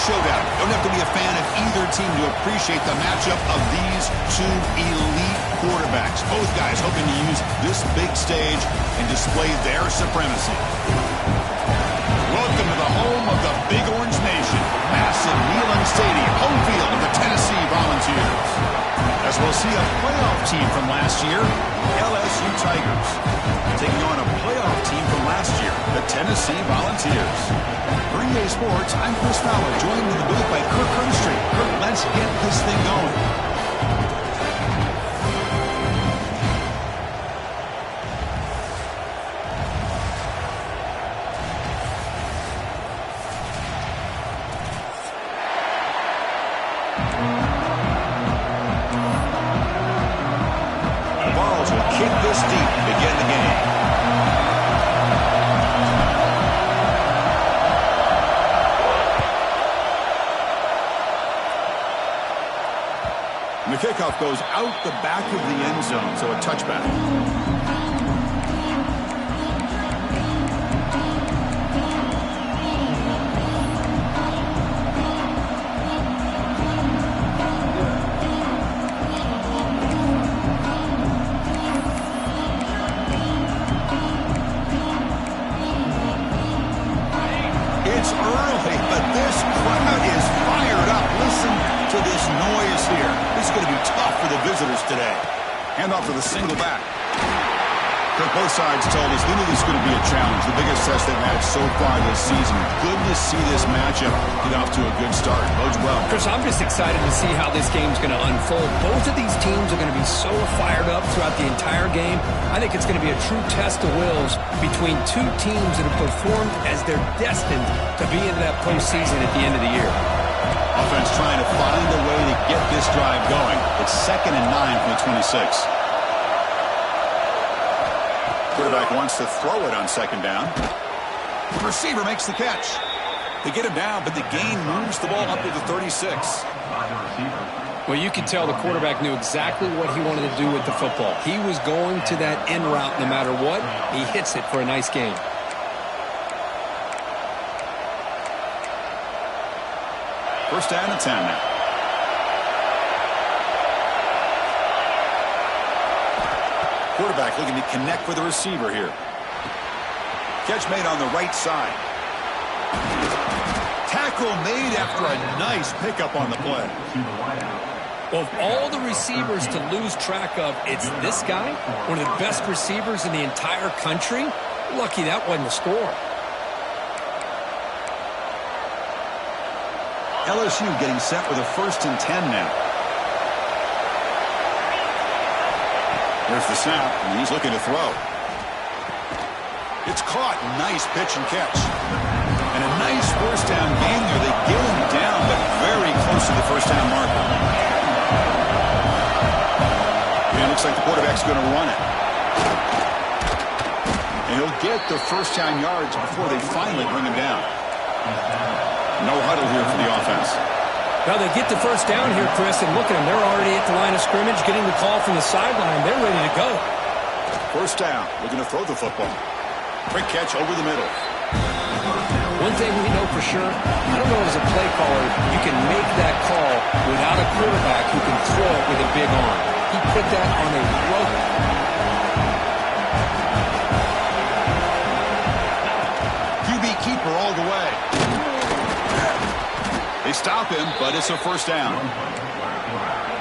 showdown. Don't have to be a fan of either team to appreciate the matchup of these two elite quarterbacks. Both guys hoping to use this big stage and display their supremacy. Welcome to the home of the Big Orange Nation. Massive Neyland Stadium, home field of the Tennessee Volunteers. As we'll see a playoff team from last year, LSU Tigers, taking on a playoff team from last year, the Tennessee Volunteers. For EA Sports, I'm Chris Fowler, joined in the booth by Kirk Hearnstree. Kirk, let's get this thing going. Kick this deep to begin the game. And the kickoff goes out the back of the end zone, so a touchback. It's early, but this crowd is fired up. Listen to this noise here. It's going to be tough for the visitors today. Hand off to the single back. Both sides told us they knew this was going to be a challenge, the biggest test they've had so far this season. Good to see this matchup get off to a good start. Bodes well. Chris, I'm just excited to see how this game's going to unfold. Both of these teams are going to be so fired up throughout the entire game. I think it's going to be a true test of wills between two teams that have performed as they're destined to be into that postseason at the end of the year. Offense trying to find a way to get this drive going. It's 2nd and 9 from the 26. Quarterback wants to throw it on 2nd down. The receiver makes the catch. They get him down, but the gain moves the ball up to the 36. Well, you could tell the quarterback knew exactly what he wanted to do with the football. He was going to that end route no matter what. He hits it for a nice gain. First down and 10 now. Quarterback looking to connect with the receiver here. Catch made on the right side. Tackle made after a nice pickup on the play. Well, of all the receivers to lose track of, it's this guy, one of the best receivers in the entire country. Lucky that wasn't a score. LSU getting set with a 1st and 10 now. There's the snap, and he's looking to throw. It's caught. Nice pitch and catch. And a nice first down gain there. They get him down, but very close to the first down marker. And it looks like the quarterback's going to run it. And he'll get the first down yards before they finally bring him down. No huddle here for the offense. Well, they get the first down here, Chris, and look at them. They're already at the line of scrimmage, getting the call from the sideline. They're ready to go. First down, looking to throw the football. Quick catch over the middle. One thing we know for sure, I don't know as a play caller, you can make that call without a quarterback who can throw it with a big arm. He put that on a rope. QB keeper all the way. They stop him, but it's a first down.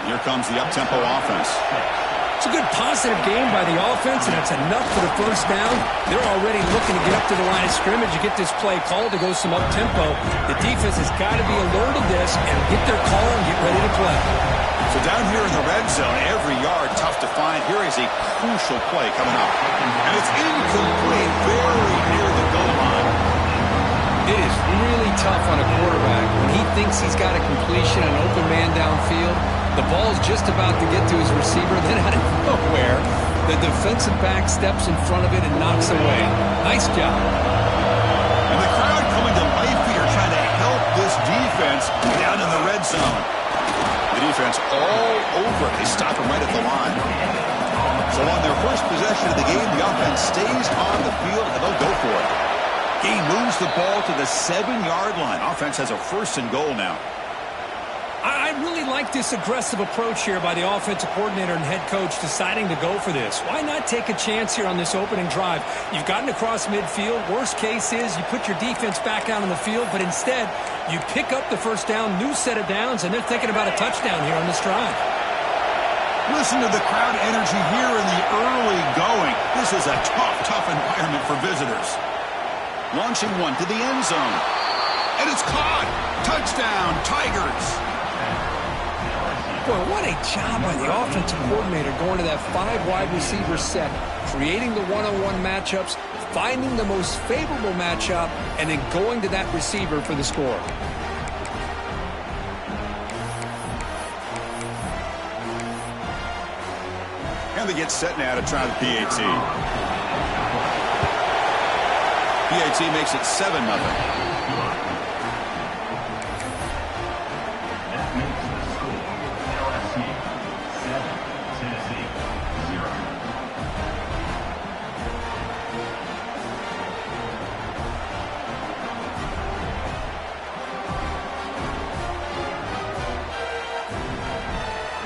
Here comes the up-tempo offense. It's a good positive game by the offense, and it's enough for the first down. They're already looking to get up to the line of scrimmage and get this play called to go some up-tempo. The defense has got to be alert of this and get their call and get ready to play. So down here in the red zone, every yard tough to find. Here is a crucial play coming up. And it's incomplete, very near the goal line. It is really tough on a quarterback when he thinks he's got a completion, an open man downfield. The ball's just about to get to his receiver. Then out of nowhere, the defensive back steps in front of it and knocks away. Nice job. And the crowd coming to life here trying to help this defense down in the red zone. The defense all over it. They stop him right at the line. So on their first possession of the game, the offense stays on the field and they'll go for it. He moves the ball to the 7-yard line. Offense has a 1st and goal now. I really like this aggressive approach here by the offensive coordinator and head coach deciding to go for this. Why not take a chance here on this opening drive? You've gotten across midfield. Worst case is you put your defense back out on the field, but instead you pick up the first down, new set of downs, and they're thinking about a touchdown here on this drive. Listen to the crowd energy here in the early going. This is a tough environment for visitors. Launching one to the end zone. And it's caught. Touchdown, Tigers. Boy, what a job by the offensive coordinator going to that 5 wide receiver set, creating the one-on-one matchups, finding the most favorable matchup, and then going to that receiver for the score. And they get set now to try the PAT. PAT makes it 7-0.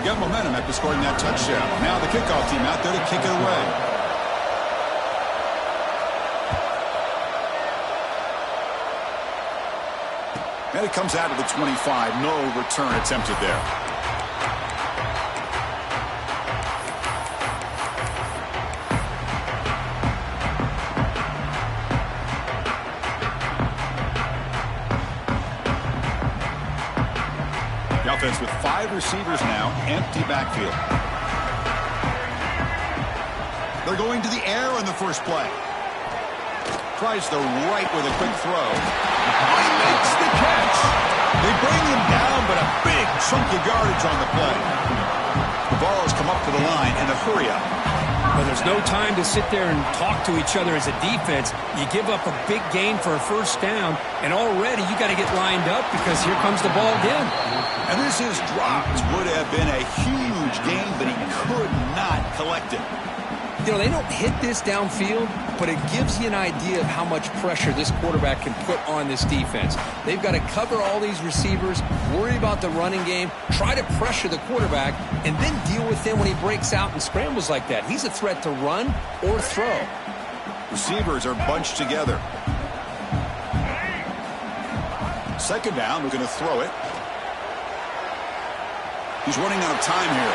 Got momentum after scoring that touchdown. Now the kickoff team out there to kick it away. And it comes out to the 25. No return attempted there. Offense with 5 receivers now, empty backfield. They're going to the air on the first play. Tries the right with a quick throw. He makes the catch. They bring him down, but a big chunk of yardage on the play. The ball has come up to the line in a hurry up. Well, there's no time to sit there and talk to each other as a defense. You give up a big gain for a first down, and already you got to get lined up because here comes the ball again. And this is dropped. Would have been a huge gain, but he could not collect it. You know, they don't hit this downfield, but it gives you an idea of how much pressure this quarterback can put on this defense. They've got to cover all these receivers, worry about the running game, try to pressure the quarterback, and then deal with him when he breaks out and scrambles like that. He's a threat to run or throw. Receivers are bunched together. Second down, we're going to throw it. He's running out of time here.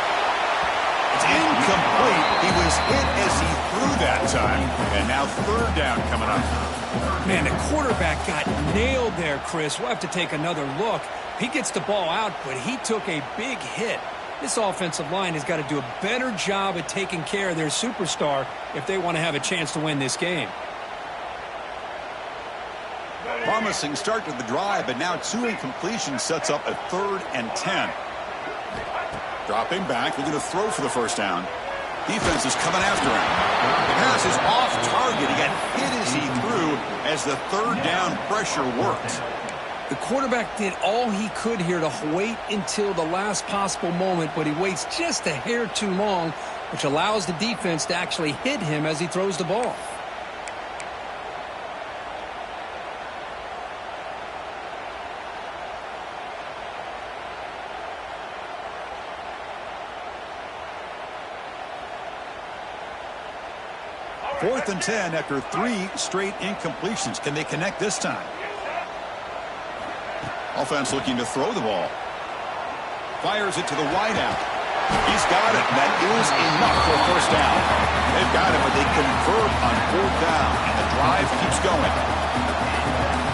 It's incomplete. He was hit as he threw that time. And now third down coming up. Man, the quarterback got nailed there, Chris. We'll have to take another look. He gets the ball out, but he took a big hit. This offensive line has got to do a better job at taking care of their superstar if they want to have a chance to win this game. Promising start to the drive, but now 2 incompletions sets up a 3rd and 10. Dropping back, looking to throw for the first down. Defense is coming after him. The pass is off target. He got hit as he threw as the 3rd down pressure worked. The quarterback did all he could here to wait until the last possible moment, but he waits just a hair too long, which allows the defense to actually hit him as he throws the ball. Fourth and 10 after 3 straight incompletions. Can they connect this time? Offense looking to throw the ball. Fires it to the wideout. He's got it. That is enough for a first down. They've got it, but they convert on 4th down, and the drive keeps going.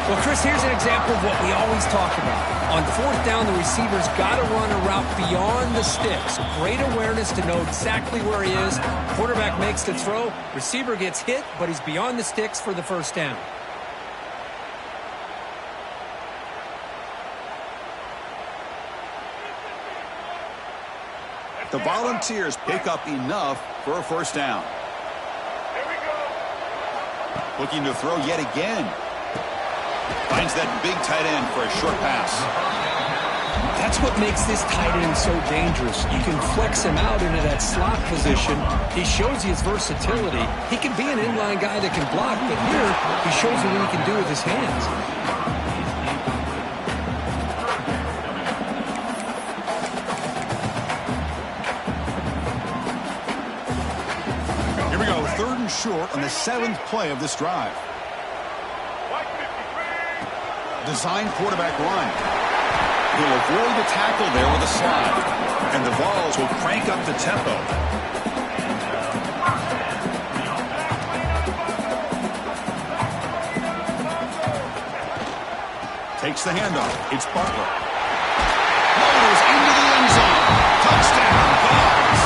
Well, Chris, here's an example of what we always talk about. On 4th down, the receiver's got to run a route beyond the sticks. Great awareness to know exactly where he is. Quarterback makes the throw. Receiver gets hit, but he's beyond the sticks for the first down. The Volunteers pick up enough for a first down. Looking to throw yet again. Finds that big tight end for a short pass. That's what makes this tight end so dangerous. You can flex him out into that slot position. He shows you his versatility. He can be an inline guy that can block, but here he shows you what he can do with his hands. Here we go, 3rd and short on the 7th play of this drive. Designed quarterback run. He'll avoid the tackle there with a slide. And the Vols will crank up the tempo. Takes the handoff. It's Butler. Rolls into the end zone. Touchdown, Vols.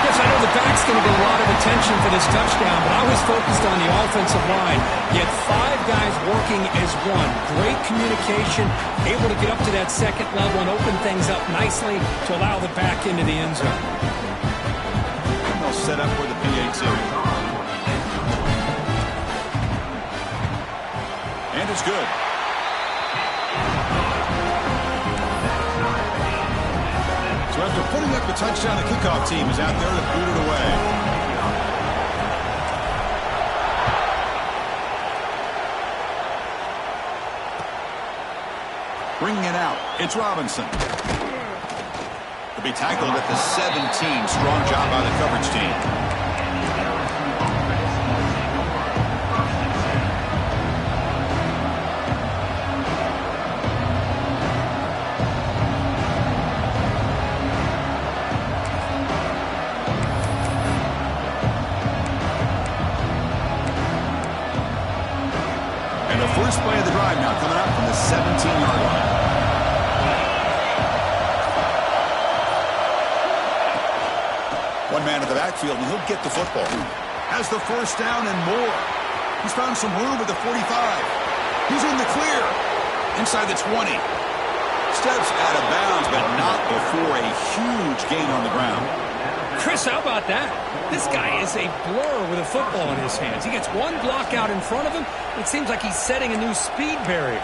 Yes, I know the back's going to get a lot of attention for this touchdown, but I was focused on the offensive line. You had 5 guys working as one. Great communication, able to get up to that 2nd level and open things up nicely to allow the back into the end zone. And they'll set up for the PAT. And it's good. So after putting up the touchdown, the kickoff team is out there to boot it away. Bringing it out, it's Robinson. To be tackled at the 17. Strong job by the coverage team. And the first play of the drive now coming up from the 17-yard line. One man in the backfield, and he'll get the football. Has the first down and more. He's found some room at the 45. He's in the clear. Inside the 20. Steps out of bounds, but not before a huge gain on the ground. Chris, how about that? This guy is a blur with a football in his hands. He gets one block out in front of him. It seems like he's setting a new speed barrier.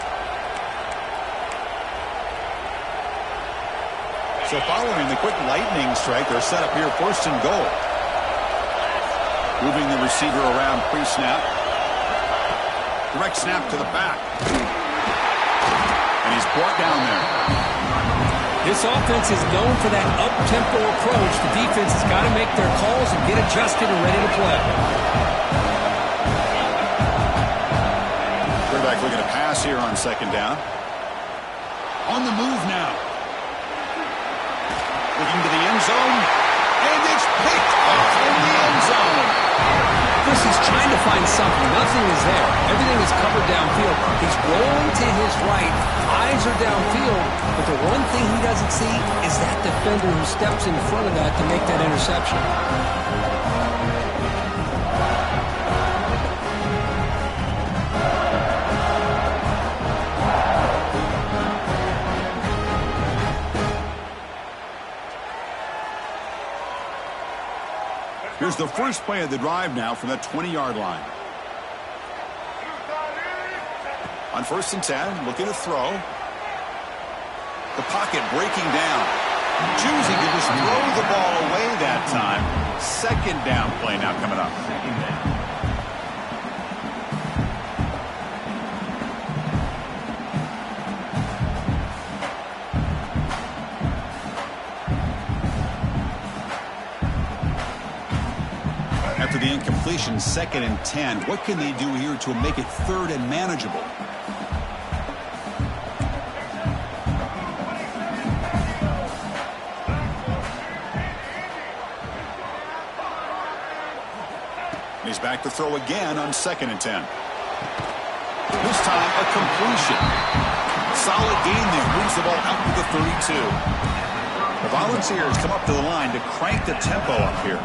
So following the quick lightning strike, they're set up here 1st and goal. Moving the receiver around pre-snap. Direct snap to the back. And he's brought down there. This offense is known for that up-tempo approach. The defense has got to make their calls and get adjusted and ready to play. Quarterback looking to pass here on 2nd down. On the move now. Looking to the end zone, and it's picked off in the end zone. Chris is trying to find something. Nothing is there. Everything is covered downfield. He's rolling to his right. Eyes are downfield, but the one thing he doesn't see is that defender who steps in front of that to make that interception. Here's the first play of the drive now from the 20-yard line. On 1st and 10, looking to throw. The pocket breaking down. Choosing to just throw the ball away that time. 2nd down play now coming up. After the incompletion, 2nd and 10. What can they do here to make it 3rd and manageable? He's back to throw again on 2nd and 10. This time a completion. Solid gain there. Moves the ball out to the 32. The Volunteers come up to the line to crank the tempo up here.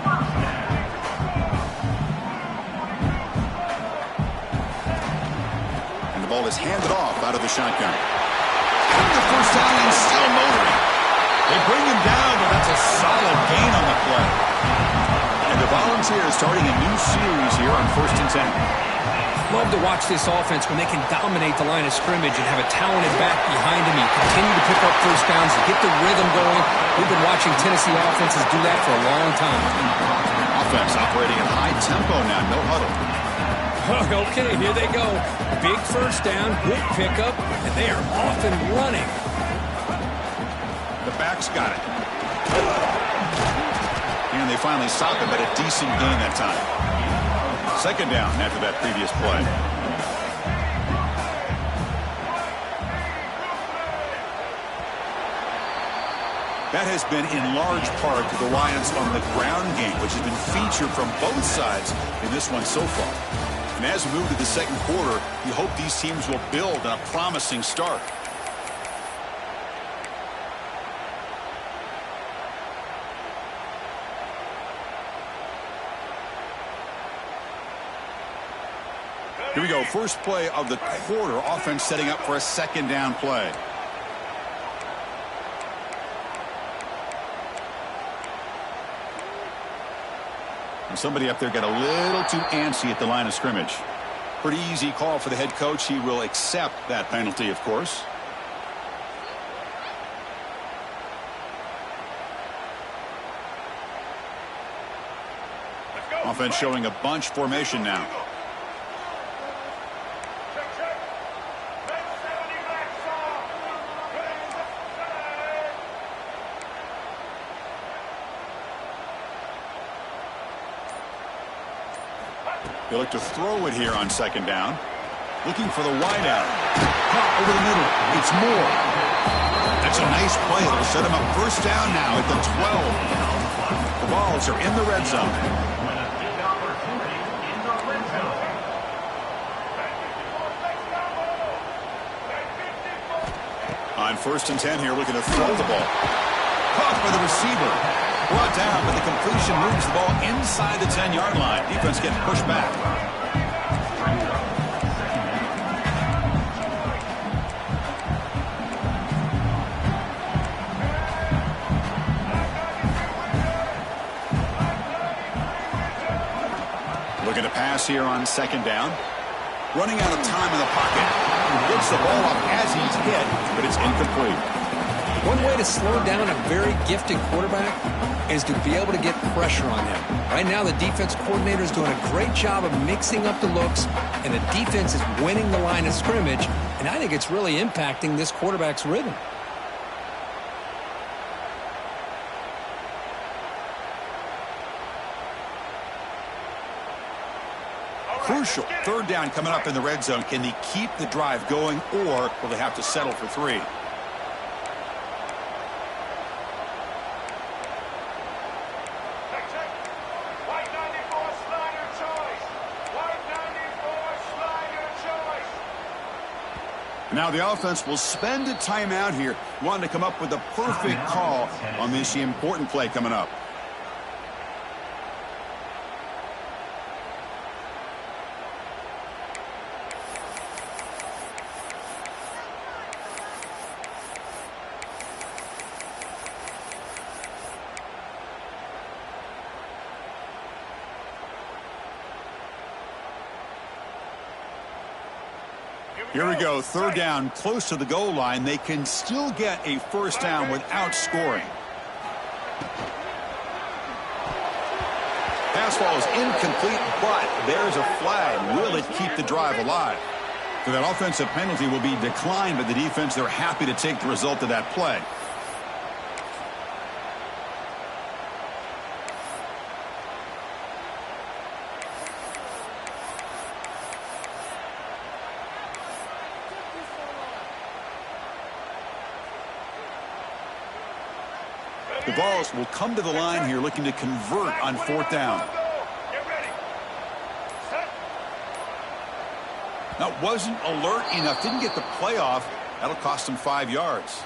Ball is handed off out of the shotgun. And the first down and still motoring. They bring him down, but that's a solid gain on the play. And the Volunteers starting a new series here on 1st and 10. Love to watch this offense when they can dominate the line of scrimmage and have a talented back behind him. You continue to pick up first downs and get the rhythm going. We've been watching Tennessee offenses do that for a long time. Offense operating at high tempo now, no huddle. Okay, here they go. Big first down, good pickup, and they are off and running. The back's got it. And they finally stop him, but a decent gain that time. 2nd down after that previous play. That has been in large part to the Lions on the ground game, which has been featured from both sides in this one so far. And as we move to the 2nd quarter, you hope these teams will build on a promising start. Here we go. First play of the quarter. Offense setting up for a 2nd down play. And somebody up there got a little too antsy at the line of scrimmage. Pretty easy call for the head coach. He will accept that penalty, of course. Offense showing a bunch formation now. They look to throw it here on 2nd down. Looking for the wideout. Caught over the middle. It's Moore. That's a nice play. It'll set him up 1st down now at the 12. The Balls are in the red zone. On 1st and 10 here, looking to throw the ball. Caught by the receiver. Brought down, but the completion moves the ball inside the 10-yard line. Defense getting pushed back. Looking to pass here on 2nd down. Running out of time in the pocket. He gets the ball off as he's hit, but it's incomplete. One way to slow down a very gifted quarterback is to be able to get pressure on him. Right now, the defense coordinator is doing a great job of mixing up the looks, and the defense is winning the line of scrimmage, and I think it's really impacting this quarterback's rhythm. Crucial 3rd down coming up in the red zone. Can they keep the drive going, or will they have to settle for 3? Now the offense will spend a timeout here, wanting to come up with the perfect call on this important play coming up. Here we go, 3rd down, close to the goal line. They can still get a 1st down without scoring. Pass ball is incomplete, but there's a flag. Will it keep the drive alive? So that offensive penalty will be declined by the defense. They're happy to take the result of that play. The Balls will come to the line here looking to convert on 4th down. Now, wasn't alert enough, didn't get the play off. That'll cost him 5 yards.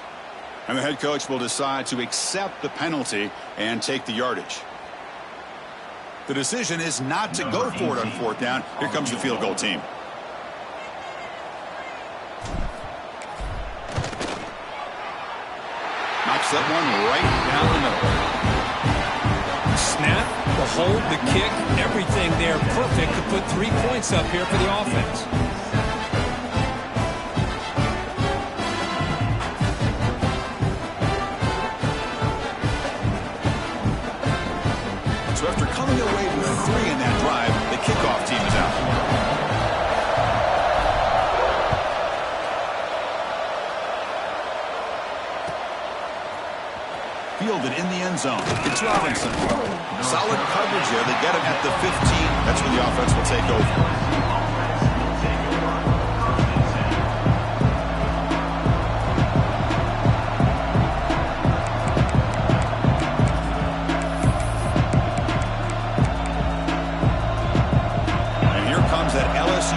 And the head coach will decide to accept the penalty and take the yardage. The decision is not to go for it on 4th down. Here comes the field goal team. Knocks that one right down the middle. Snap, the hold, the kick, everything there perfect to put 3 points up here for the offense. So after coming away with 3 in that drive, the kickoff team is out. Fielded in the end zone. It's Robinson. Solid coverage there. They get him at the 15. That's where the offense will take over.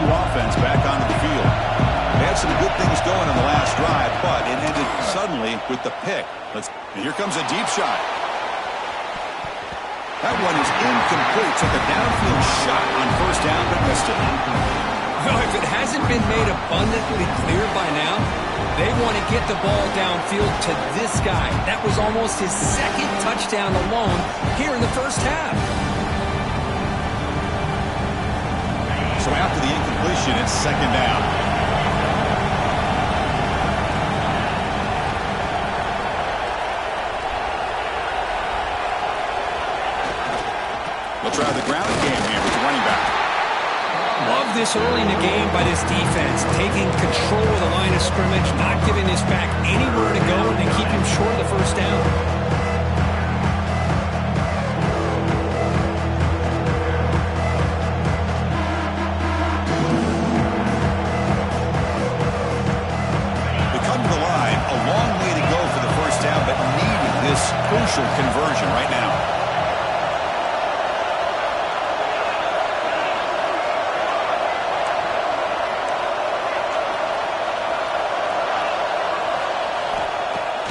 Offense back onto the field. They had some good things going in the last drive, but it ended suddenly with the pick. And here comes a deep shot. That one is incomplete. Took a downfield shot on first down, but missed it. Well, if it hasn't been made abundantly clear by now, they want to get the ball downfield to this guy. That was almost his second touchdown alone here in the first half. So after the incompletion, it's second down. They'll try the ground game here with the running back. Love this early in the game by this defense, taking control of the line of scrimmage, not giving this back anywhere to go, and keep him short of the first down. Crucial conversion right now.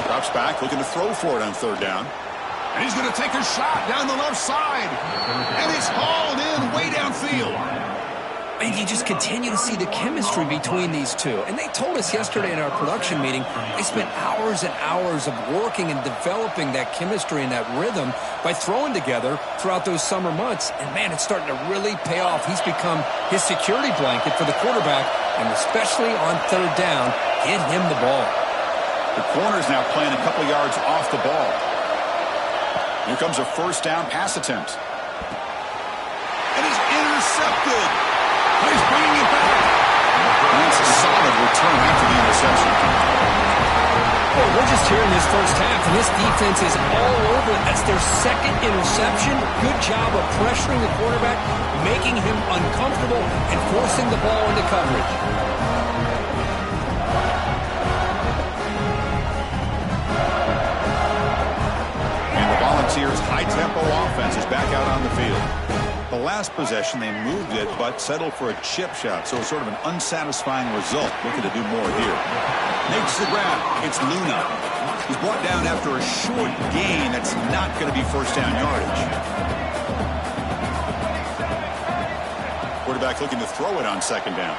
Drops back, looking to throw for it on third down. And he's going to take a shot down the left side. And it's hauled in way downfield. And you just continue to see the chemistry between these two. And they told us yesterday in our production meeting, they spent hours and hours of working and developing that chemistry and that rhythm by throwing together throughout those summer months. And, man, it's starting to really pay off. He's become his security blanket for the quarterback, and especially on third down, get him the ball. The corner's now playing a couple yards off the ball. Here comes a first down pass attempt. And he's intercepted. He's bringing it back. And that's a solid return after the interception. Well, we're just here in this first half, and this defense is all over it. That's their second interception. Good job of pressuring the quarterback, making him uncomfortable, and forcing the ball into coverage. And the Volunteers' high-tempo offense is back out on the field. The last possession, they moved it, but settled for a chip shot, so it's sort of an unsatisfying result. Looking to do more here. Makes the grab. It's Luna. He's brought down after a short gain. That's not going to be first down yardage. Quarterback looking to throw it on second down.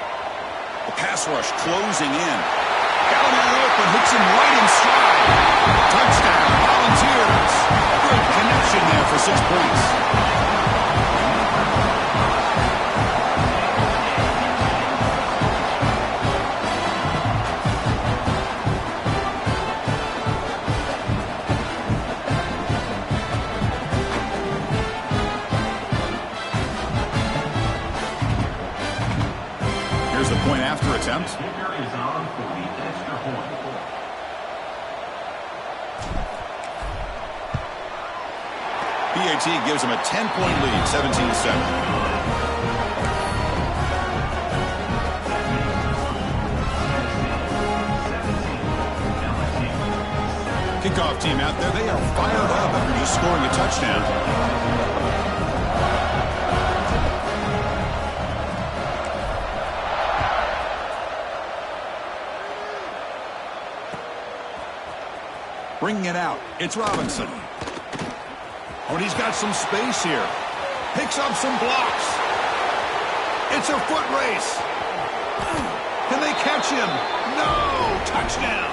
The pass rush closing in. Got him out open, hits him right in stride. Touchdown, Volunteers. Good connection there for 6 points. Here's the point after attempt. PAT gives him a 10-point lead, 17-7. Kickoff team out there, they are fired up after just scoring a touchdown. Bringing it out, it's Robinson. Oh, and he's got some space here. Picks up some blocks. It's a foot race. Can they catch him? No! Touchdown!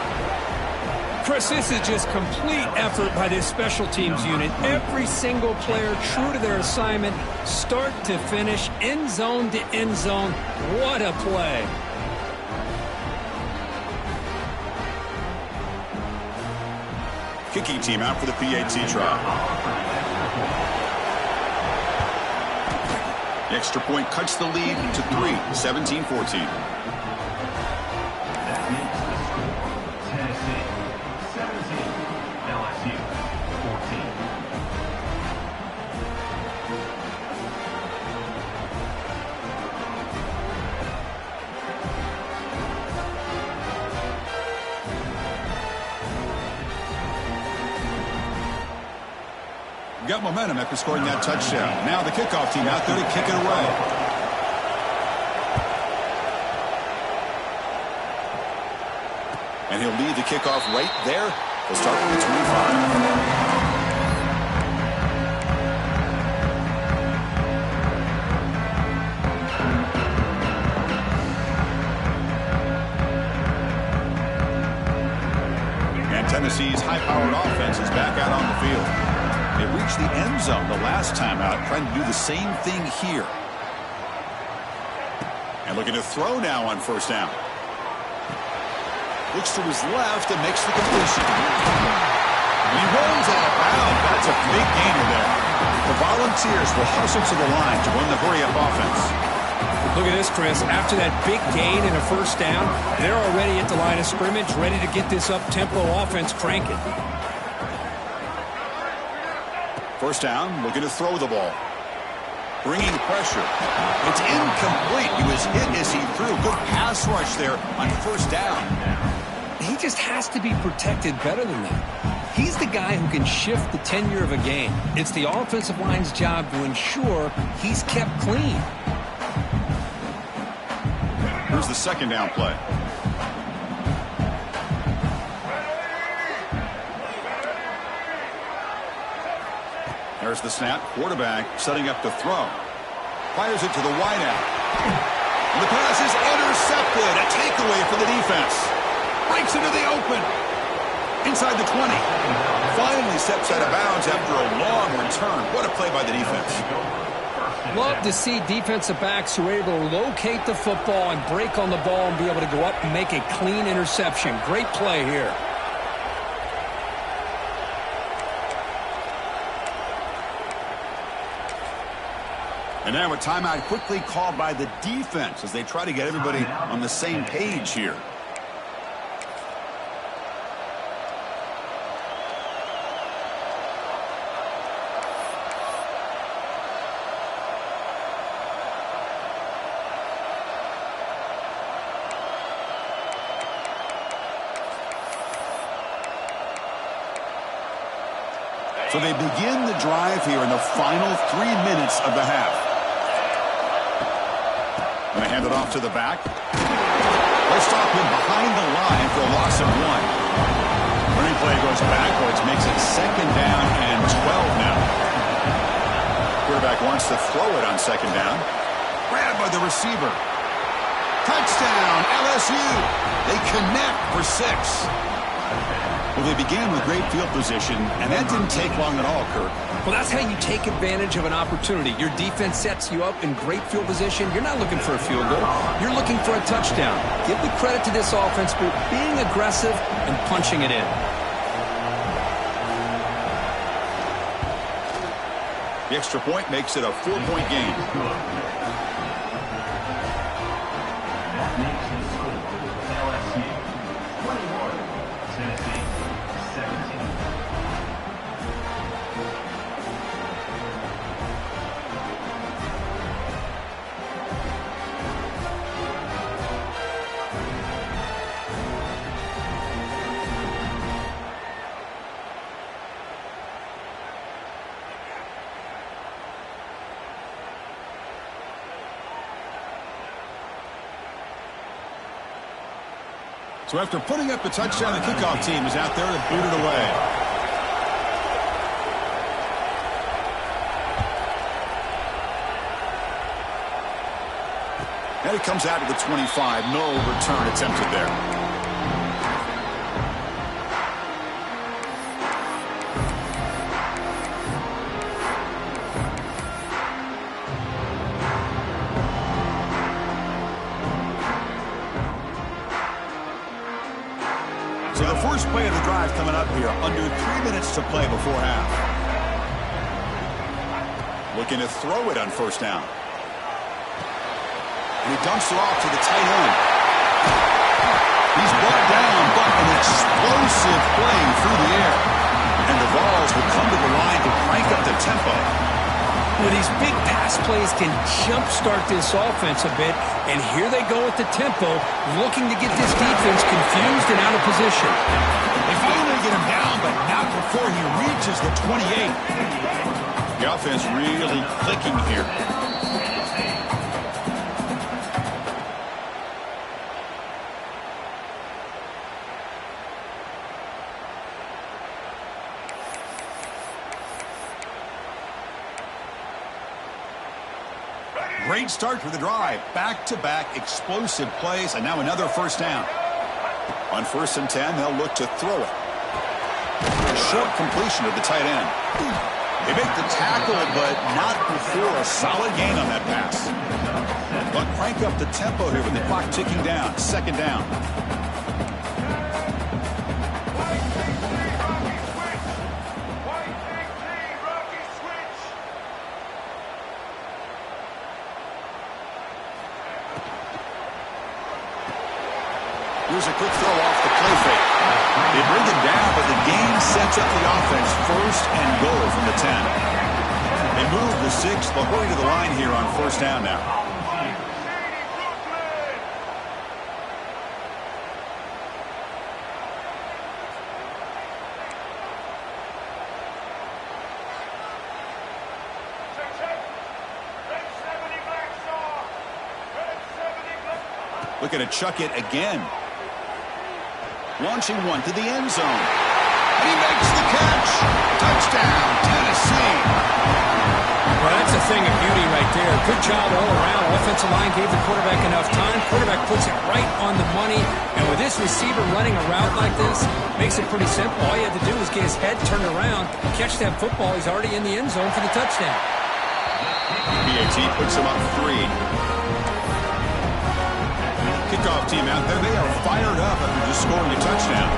Chris, this is just complete effort by this special teams unit. Every single player true to their assignment, start to finish, end zone to end zone. What a play. Kicking team out for the PAT try. The extra point cuts the lead to 3, 17-14. Got momentum after scoring that touchdown. Now the kickoff team out there to kick it away. And he'll lead the kickoff right there. He'll start from the 25. Tennessee's high-powered offense is back out on the field. They reached the end zone the last time out, trying to do the same thing here. And looking to throw now on first down. Looks to his left and makes the completion. He rolls out of bounds. That's a big gainer there. The Volunteers will hustle to the line to run the hurry-up offense. Look at this, Chris. After that big gain and a first down, they're already at the line of scrimmage, ready to get this up-tempo offense cranking. First down, looking to throw the ball. Bringing pressure. It's incomplete. He was hit as he threw. Good pass rush there on first down. He just has to be protected better than that. He's the guy who can shift the tenure of a game. It's the offensive line's job to ensure he's kept clean. Here's the second down play. There's the snap. Quarterback setting up to throw. Fires it to the wideout. And the pass is intercepted. A takeaway for the defense. Breaks into the open. Inside the 20. Finally steps out of bounds after a long return. What a play by the defense. Love to see defensive backs who are able to locate the football and break on the ball and be able to go up and make a clean interception. Great play here. And now a timeout quickly called by the defense as they try to get everybody on the same page here. So they begin the drive here in the final 3 minutes of the half. Going to hand it off to the back. They'll stop him behind the line for a loss of 1. Running play goes backwards, makes it second down and 12 now. Quarterback wants to throw it on second down. Grabbed by the receiver. Touchdown, LSU. They connect for 6. Well, they began with great field position, and that didn't take long at all, Kirk. Well, that's how you take advantage of an opportunity. Your defense sets you up in great field position. You're not looking for a field goal. You're looking for a touchdown. Give the credit to this offense for being aggressive and punching it in. The extra point makes it a 4-point game. That makes the score LSU 21, Tennessee 17. So after putting up the touchdown, the kickoff team is out there to boot it away. And it comes out to the 25. No return attempted there. first play of the drive coming up here. Under 3 minutes to play before half. Looking to throw it on first down. And he dumps it off to the tight end. He's brought down, but an explosive play through the air. And the Vols will come to the line to crank up the tempo. Well, these big pass plays can jumpstart this offense a bit, and here they go at the tempo, looking to get this defense confused and out of position. They finally get him down, but not before he reaches the 28. The offense really clicking here. Great start for the drive. Back-to-back explosive plays, and now another first down. On 1st and 10, they'll look to throw it. Short completion of the tight end. They make the tackle, but not before a solid gain on that pass. But crank up the tempo here with the clock ticking down. 2nd down. Here's a quick throw off the play fake. They bring him down, but the game sets up the offense. 1st and goal from the 10. They move the 6. They'll hurry to the line here on 1st down now. Looking to chuck it again. Launching one to the end zone. And he makes the catch. Touchdown, Tennessee. Well, that's a thing of beauty right there. Good job all around. Offensive line gave the quarterback enough time. Quarterback puts it right on the money. And with this receiver running a route like this, makes it pretty simple. All you had to do was get his head turned around, catch that football. He's already in the end zone for the touchdown. PAT puts him up 3. Kickoff team out there. They are fired up after just scoring a touchdown.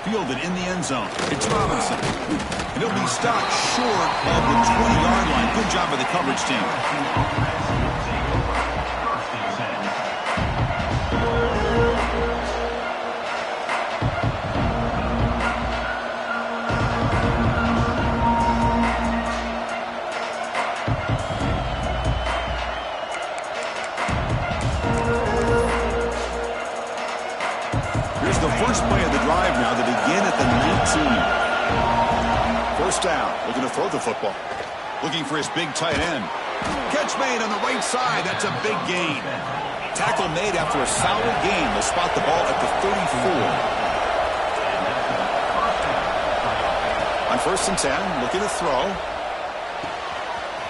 Fielded in the end zone. It's Robinson. And he'll be stopped short of the 20-yard line. Good job by the coverage team. First play of the drive now to begin at the 19. 1st down, looking to throw the football. Looking for his big tight end. Catch made on the right side. That's a big gain. Tackle made after a solid gain. They'll spot the ball at the 34. On 1st and 10, looking to throw.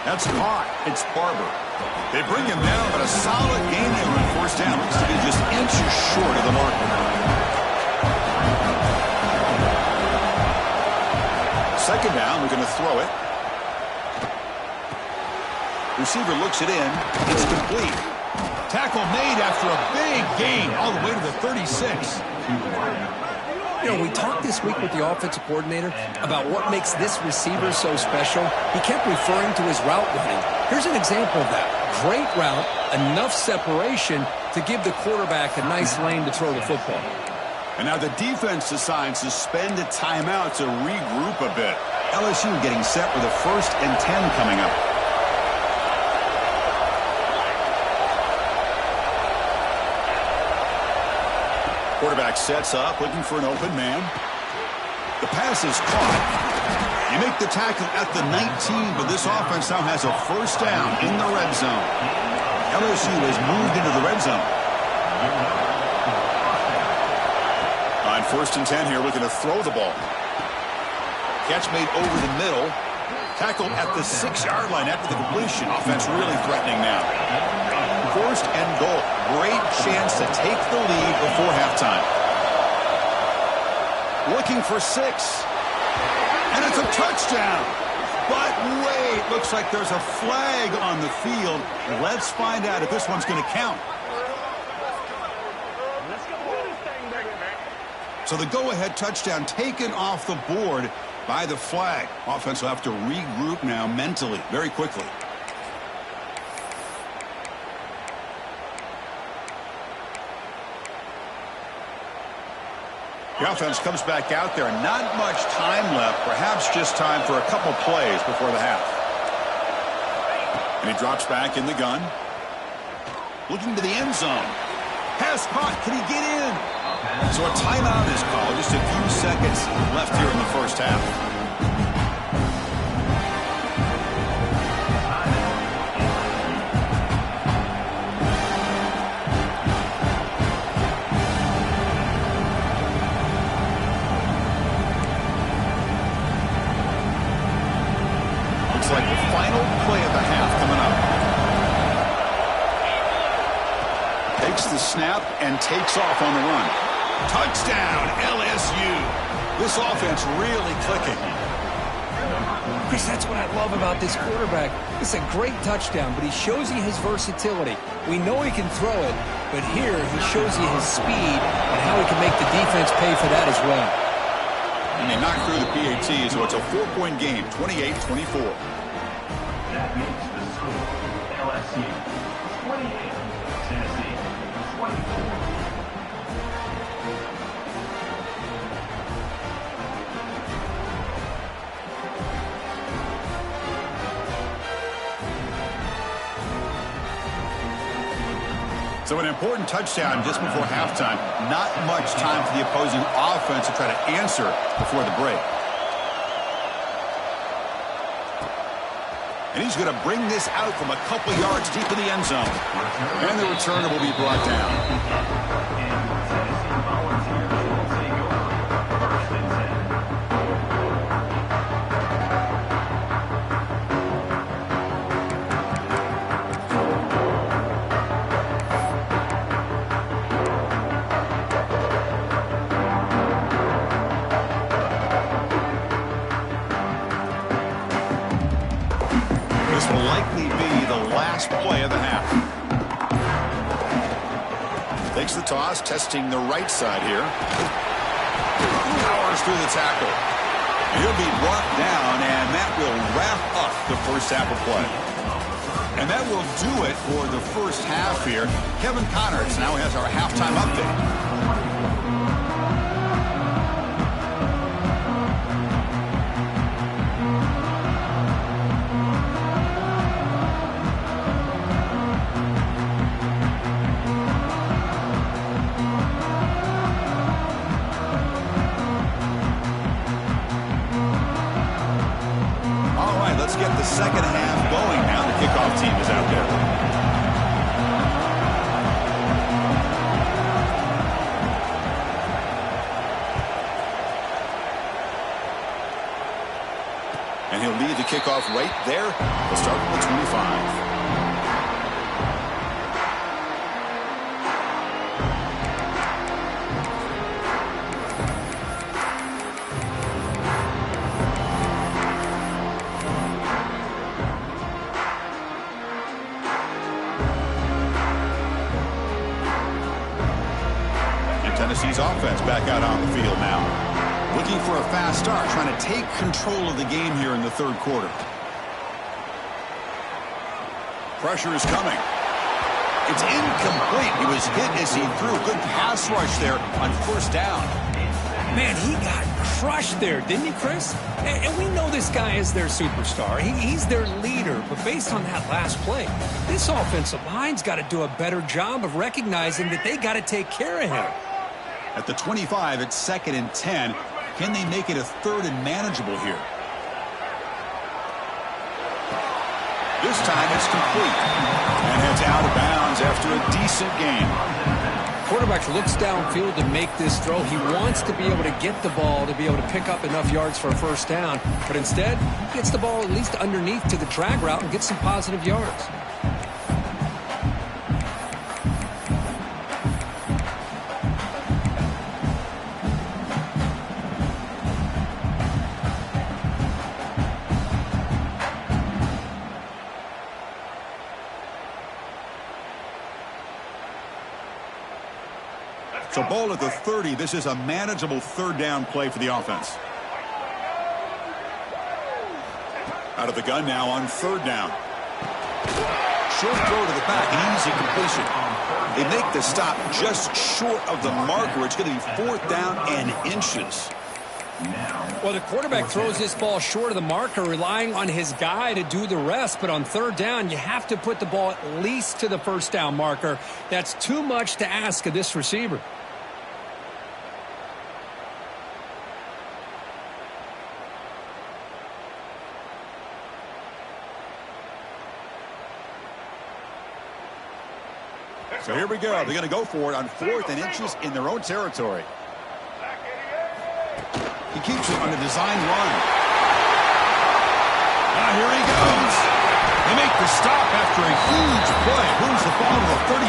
That's caught. It's Barber. They bring him down, but a solid gain here on 1st down. Looks to be just inches short of the marker. 2nd down, we're going to throw it. Receiver looks it in. It's complete. Tackle made after a big gain all the way to the 36. You know, we talked this week with the offensive coordinator about what makes this receiver so special. He kept referring to his route running. Here's an example of that. Great route, enough separation to give the quarterback a nice lane to throw the football. And now the defense decides to spend a timeout to regroup a bit. LSU getting set with a 1st and 10 coming up. Quarterback sets up, looking for an open man. The pass is caught. You make the tackle at the 19, but this offense now has a 1st down in the red zone. LSU has moved into the red zone. On 1st and 10 here, looking to throw the ball. Catch made over the middle. Tackle at the 6-yard line after the completion. Offense really threatening now. 1st and goal. Great chance to take the lead before halftime. Looking for 6. And it's a touchdown. But wait, looks like there's a flag on the field. Let's find out if this one's going to count. So the go-ahead touchdown taken off the board by the flag. Offense will have to regroup now mentally very quickly. The offense comes back out there. Not much time left. Perhaps just time for a couple plays before the half. And he drops back in the gun. Looking to the end zone. Pass caught. Can he get in? So a timeout is called. Just a few seconds left here in the first half. Like the final play of the half coming up. Takes the snap and takes off on the run. Touchdown, LSU. This offense really clicking. Chris, that's what I love about this quarterback. It's a great touchdown, but he shows you his versatility. We know he can throw it, but here he shows you his speed and how he can make the defense pay for that as well. And they knocked through the PAT, so it's a 4-point game, 28-24. That makes the score LSU 28, Tennessee 24. So an important touchdown just before halftime. Not much time for the opposing offense to try to answer before the break. And he's going to bring this out from a couple yards deep in the end zone. And the returner will be brought down. And Tennessee Volunteers will take over 1st and 10. This will likely be the last play of the half. Takes the toss, testing the right side here. Powers through the tackle. He'll be brought down, and that will wrap up the first half of play. And that will do it for the first half here. Kevin Connors now has our halftime update. Let's get the second half going now. The kickoff team is out there. And he'll lead the kickoff right there. We'll start with the 25. Tennessee's offense back out on the field now. Looking for a fast start, trying to take control of the game here in the third quarter. Pressure is coming. It's incomplete. He was hit as he threw. Good pass rush there on first down. Man, he got crushed there, didn't he, Chris? And we know this guy is their superstar. He's their leader. But based on that last play, this offensive line's got to do a better job of recognizing that they got to take care of him. At the 25, it's 2nd and 10. Can they make it a 3rd and manageable here? This time it's complete. And heads out of bounds after a decent gain. Quarterback looks downfield to make this throw. He wants to be able to get the ball to be able to pick up enough yards for a first down. But instead, he gets the ball at least underneath to the drag route and gets some positive yards. So ball at the 30. This is a manageable third down play for the offense. Out of the gun now on third down. Short throw to the back, an easy completion. They make the stop just short of the marker. It's going to be fourth down and inches. Well, the quarterback throws this ball short of the marker, relying on his guy to do the rest. But on third down, you have to put the ball at least to the first down marker. That's too much to ask of this receiver. So here we go. They're going to go for it on fourth and inches in their own territory. He keeps it on a design run. Now here he goes. They make the stop after a huge play. Moves the ball to the 35.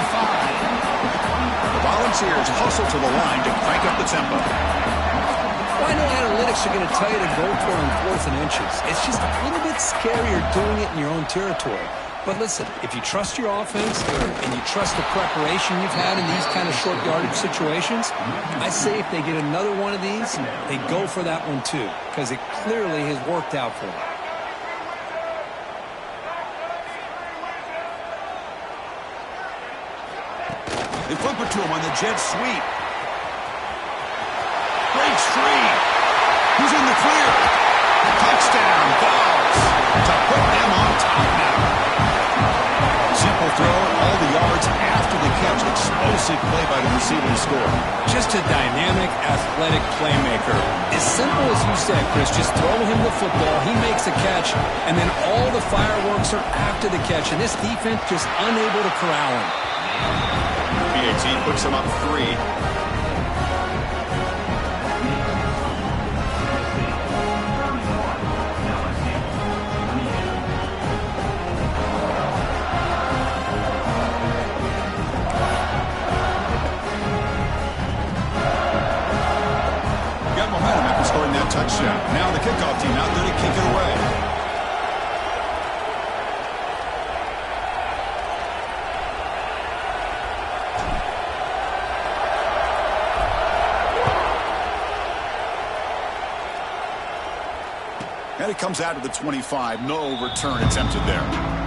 The Volunteers hustle to the line to crank up the tempo. Well, I know analytics are going to tell you to go for it on fourth and inches. It's just a little bit scarier doing it in your own territory. But listen, if you trust your offense and you trust the preparation you've had in these kind of short yardage situations, I say if they get another one of these, they go for that one too, because it clearly has worked out for them. They flip it to him on the jet sweep. Breaks free. He's in the clear. Touchdown, balls to put them on top now. Simple throw, all the yards after the catch. Explosive play by the receiver to score. Just a dynamic, athletic playmaker. As simple as you said, Chris, just throw him the football, he makes the catch, and then all the fireworks are after the catch, and this defense just unable to corral him. PAT puts them up 3. Touchdown. Now the kickoff team out there to kick it away. And it comes out of the 25. No return attempted there.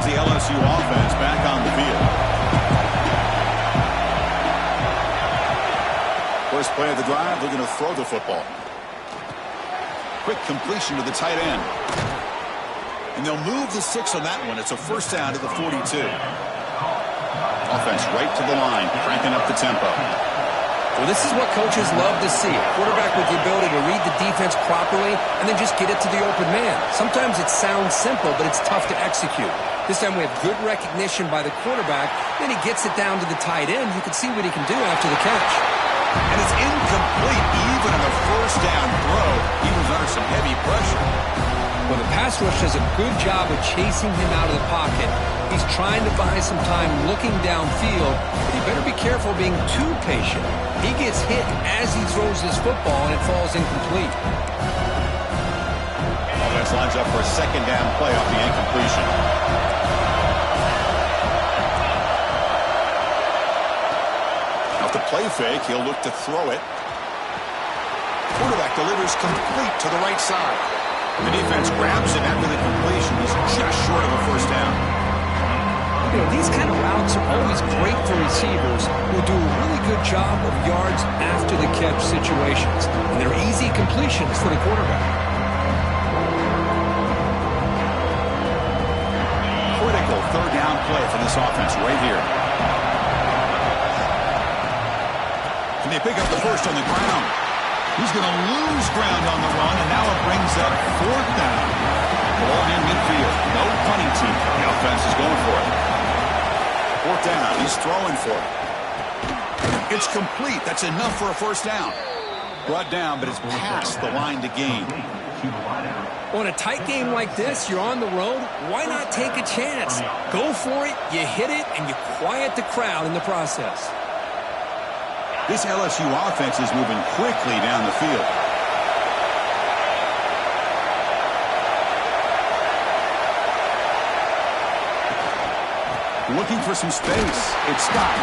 LSU offense back on the field. First play of the drive, they're going to throw the football. Quick completion to the tight end. And they'll move the 6 on that one. It's a first down to the 42. Offense right to the line, cranking up the tempo. Well, this is what coaches love to see. A quarterback with the ability to read the defense properly and then just get it to the open man. Sometimes it sounds simple, but it's tough to execute. This time we have good recognition by the quarterback. Then he gets it down to the tight end. You can see what he can do after the catch. And it's incomplete even on the first down throw. He was under some heavy pressure. Well, the pass rush does a good job of chasing him out of the pocket. He's trying to buy some time looking downfield. But you better be careful being too patient. He gets hit as he throws his football, and it falls incomplete. Offense lines up for a second down play off the incompletion. Off the play fake, he'll look to throw it. Quarterback delivers complete to the right side. The defense grabs him after the completion. He's just short of a first down. You know, these kind of routes are always great for receivers who do a really good job of yards after the catch situations. And they're easy completions for the quarterback. Critical third down play for this offense right here. Can they pick up the first on the ground? He's going to lose ground on the run, and now it brings up fourth down. Ball in midfield. No punting team. The offense is going for it. Fourth down. He's throwing for it. It's complete. That's enough for a first down. Brought down, but it's past the line to gain. LSU wideout. On a tight game like this, you're on the road, why not take a chance? Go for it, you hit it, and you quiet the crowd in the process. This LSU offense is moving quickly down the field. Looking for some space. It's Scott.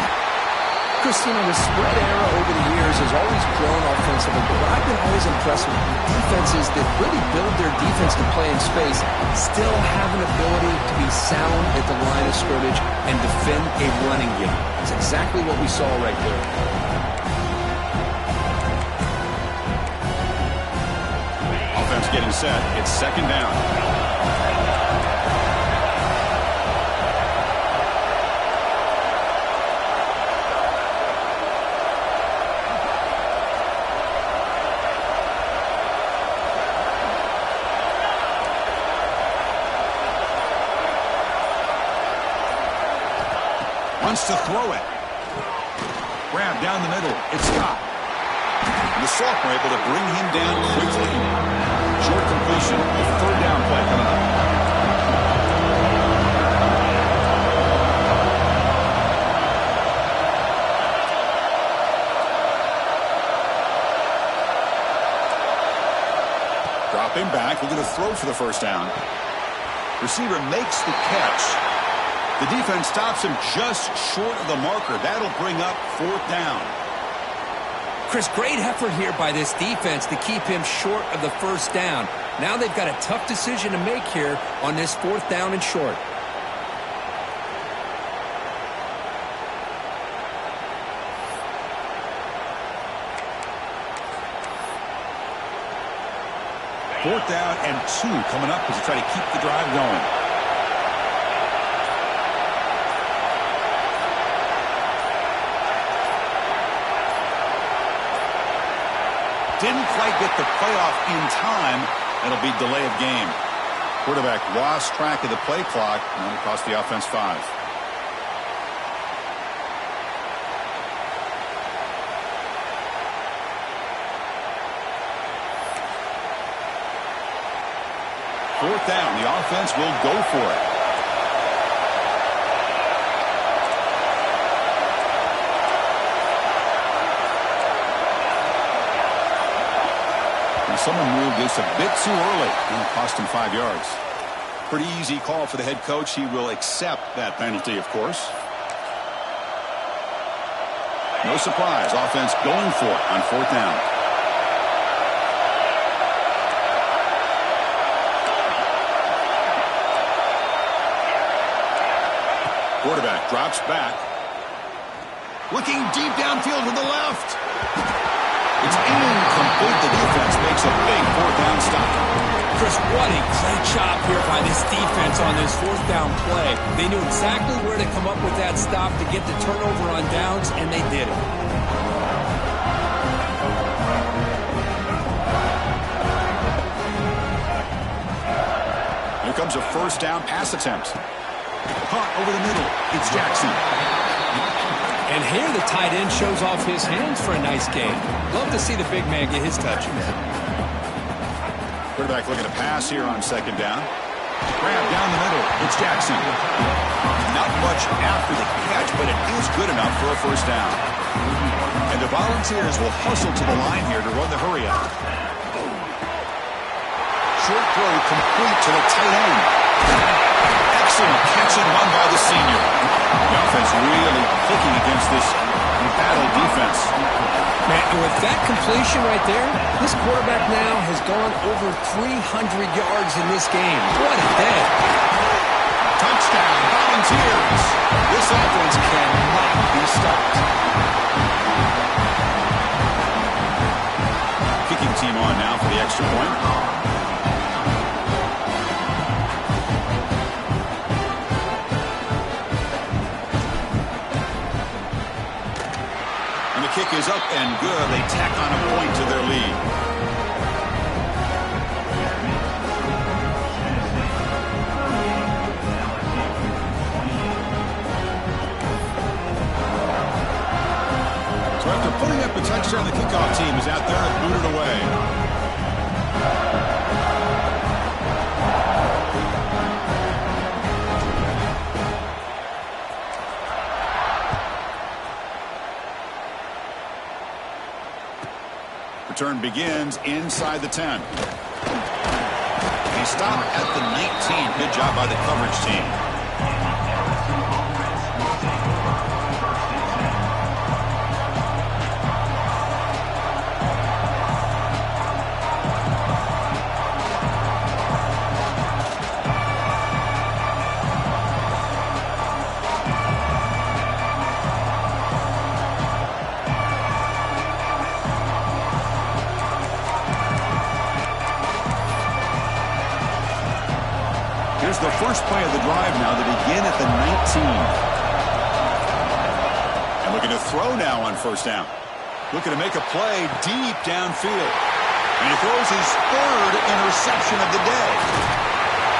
Christina, the spread era over the years has always grown offensively, but what I've been always impressed with defenses that really build their defense to play in space still have an ability to be sound at the line of scrimmage and defend a running game. It's exactly what we saw right there. Offense getting set. It's second down. Wants to throw it. Grab down the middle. It's Scott. And the Sophomore able to bring him down quickly. Short completion. A third down play coming up. Dropping back. We're going to throw for the first down. Receiver makes the catch. The defense stops him just short of the marker. That'll bring up fourth down. Chris, great effort here by this defense to keep him short of the first down. Now they've got a tough decision to make here on this fourth down and short. Fourth down and 2 coming up as they try to keep the drive going. Didn't quite get the playoff in time. It'll be delay of game. Quarterback lost track of the play clock, and it cost the offense 5. Fourth down. The offense will go for it. Someone moved this a bit too early and cost him 5 yards. Pretty easy call for the head coach. He will accept that penalty, of course. No surprise. Offense going for it on fourth down. Quarterback drops back. Looking deep downfield to the left. It's incomplete. The defense makes a big fourth down stop. Chris, what a great job here by this defense on this fourth down play. They knew exactly where to come up with that stop to get the turnover on downs, and they did it. Here comes a first down pass attempt. Caught over the middle. It's Jackson. And here the tight end shows off his hands for a nice game. Love to see the big man get his touches. Quarterback looking to pass here on second down. Grab down the middle. It's Jackson. Not much after the catch, but it is good enough for a first down. And the Volunteers will hustle to the line here to run the hurry out. Short throw complete to the tight end. Excellent catch and run by the senior. The offense really clicking against this embattled defense. Man, with that completion right there, this quarterback now has gone over 300 yards in this game. What a day. Touchdown, Volunteers. This offense cannot be stopped. Kicking team on now for the extra point. Kick is up and good. They tack on a point to their lead. So after putting up a touchdown, the kickoff team is out there and booted away. Return begins inside the 10. He stopped at the 19. Good job by the coverage team. Here's the first play of the drive now to begin at the 19. And looking to throw now on first down. Looking to make a play deep downfield. And he throws his third interception of the day.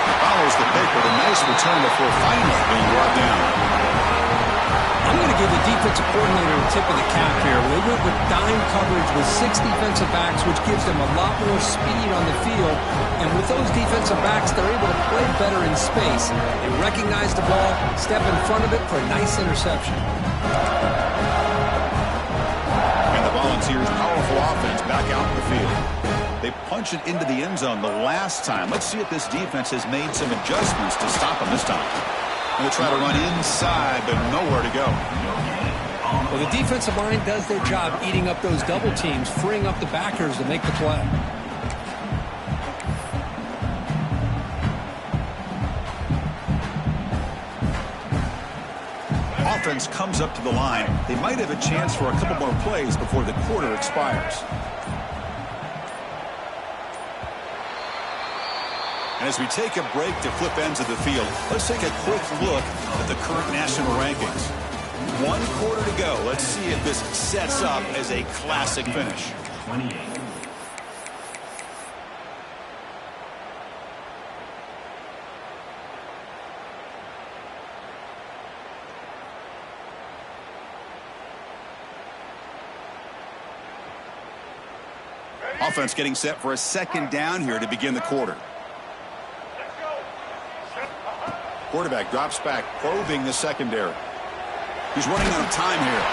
He follows the pick with a nice return before finally being brought down. I'm going to give the defensive coordinator a tip of the cap here. They went with dime coverage with 6 defensive backs, which gives them a lot more speed on the field. And with those defensive backs, they're able to play better in space. They recognize the ball, step in front of it for a nice interception. And the Volunteers' powerful offense back out in the field. They punch it into the end zone the last time. Let's see if this defense has made some adjustments to stop them this time. And they'll try to run inside, but nowhere to go. Well, the defensive line does their job eating up those double teams, freeing up the backers to make the play. Offense comes up to the line. They might have a chance for a couple more plays before the quarter expires. And as we take a break to flip ends of the field, let's take a quick look at the current national rankings. 1 quarter to go. Let's see if this sets up as a classic finish. 28. Offense getting set for a second down here to begin the quarter. Quarterback drops back, probing the secondary. He's running out of time here.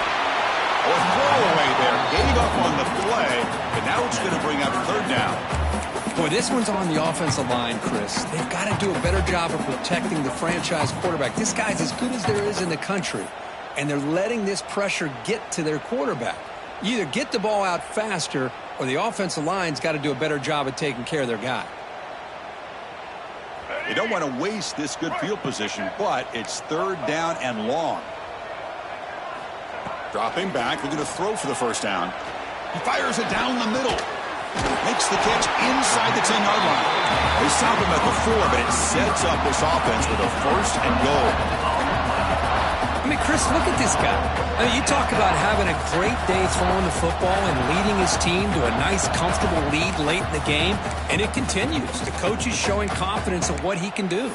Oh, a throwaway there. Gave up on the play, but now it's going to bring up third down. Boy, this one's on the offensive line, Chris. They've got to do a better job of protecting the franchise quarterback. This guy's as good as there is in the country, and they're letting this pressure get to their quarterback. You either get the ball out faster, or the offensive line's got to do a better job of taking care of their guy. They don't want to waste this good field position, but it's third down and long. Dropping back, looking to throw for the first down. He fires it down the middle. Makes the catch inside the 10-yard line. They stop him at the 4, but it sets up this offense with a first and goal. I mean, Chris, look at this guy. I mean, you talk about having a great day throwing the football and leading his team to a nice, comfortable lead late in the game, and it continues. The coach is showing confidence of what he can do.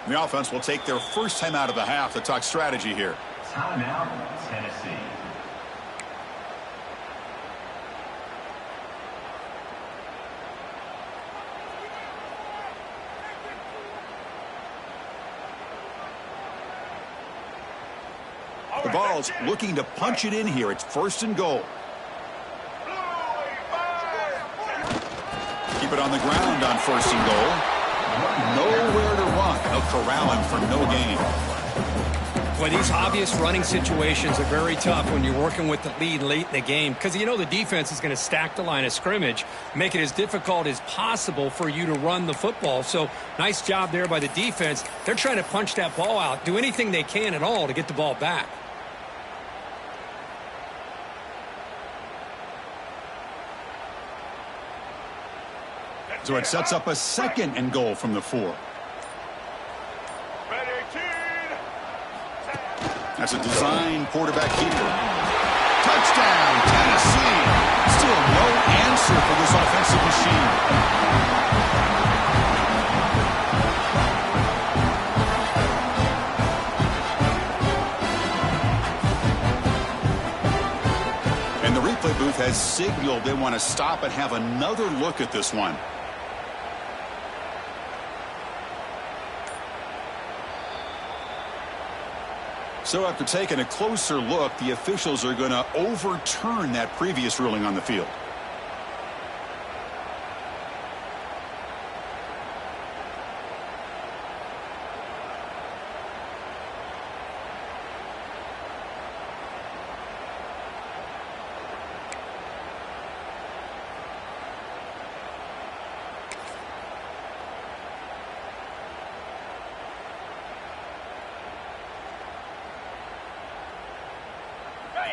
The offense will take their first time out of the half to talk strategy here. Timeout, Tennessee. The Vols looking to punch it in here. It's first and goal. Keep it on the ground on first and goal. Nowhere to run. They'll corral him for no gain. Well, these obvious running situations are very tough when you're working with the lead late in the game because you know the defense is going to stack the line of scrimmage, make it as difficult as possible for you to run the football. So nice job there by the defense. They're trying to punch that ball out, do anything they can at all to get the ball back. So it sets up a second and goal from the 4. That's a design quarterback keeper. Touchdown, Tennessee. Still no answer for this offensive machine. has signaled they want to stop and have another look at this one. So after taking a closer look, the officials are going to overturn that previous ruling on the field.